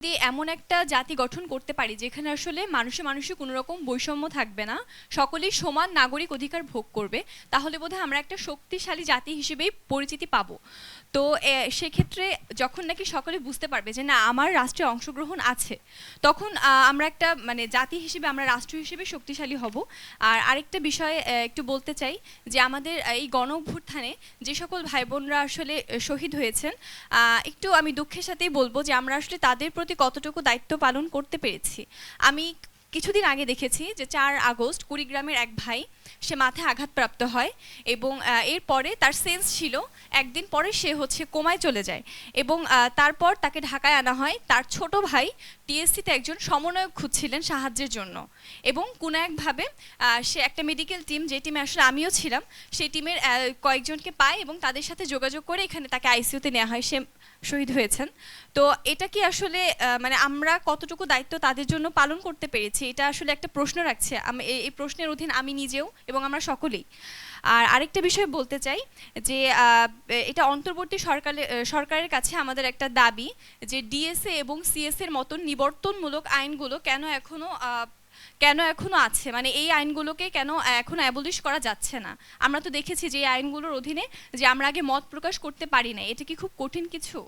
এমন একটা জাতি গঠন করতে পারি যেখানে আসলে মানুষে মানুষে কোনো রকম বৈষম্য থাকবে না, সকলেই সমান নাগরিক অধিকার ভোগ করবে, তাহলে বোধহয় আমরা একটা শক্তিশালী জাতি হিসেবেই পরিচিতি পাবো। তো সেক্ষেত্রে যখন নাকি সকলে বুঝতে পারবে যে না আমার রাষ্ট্রে অংশগ্রহণ আছে, তখন আমরা একটা মানে জাতি হিসেবে, আমরা রাষ্ট্র হিসেবে শক্তিশালী হব। আর আরেকটা বিষয় একটু বলতে চাই যে আমাদের এই গণ অভ্যুত্থানে যে সকল ভাই বোনরা আসলে শহীদ হয়েছেন, একটু আমি দুঃখের সাথেই বলবো যে আমরা আসলে তাদের প্রতি কতটুকু দায়িত্ব পালন করতে পেরেছি। আমি কিছুদিন আগে দেখেছি যে 4 আগস্ট কুড়িগ্রামের এক ভাই, সে মাথায় আঘাতপ্রাপ্ত হয় এবং এরপরে তার সেন্স ছিল, একদিন পরে সে কোমায় চলে যায় এবং তারপর তাকে ঢাকায় আনা হয়। তার ছোট ভাই টিএসসিতে একজন সমন্বয়ক খুঁজছিলেন সাহায্যের জন্য এবং কোনো একভাবে সে একটা মেডিকেল টিম, যে টিমে আসলে আমিও ছিলাম, সেই টিমের কয়েকজনকে পায় এবং তাদের সাথে যোগাযোগ করে এখানে তাকে আইসিইউতে নেওয়া হয়। সে শহীদ হয়েছেন। তো এটা কি আসলে মানে আমরা কতটুকু দায়িত্ব তাদের জন্য পালন করতে পেরেছি, এটা আসলে একটা প্রশ্ন রাখছে। আমি এই প্রশ্নের অধীন আমি নিজেও এবং আমরা সকলেই। আর আরেকটা বিষয় বলতে চাই যে এটা অন্তর্বর্তী সরকারের কাছে আমাদের একটা দাবি যে ডিএসএ এবং সিএসএ এর মতন নিবর্তনমূলক আইনগুলো কেন এখনো আছে, মানে এই আইনগুলোকে কেন এখনো অ্যাবলিশ করা যাচ্ছে না। আমরা তো দেখেছি যে এই আইনগুলোর অধীনে যে আমরা আগে মত প্রকাশ করতে পারি না, এটা কি খুব কঠিন কিছু?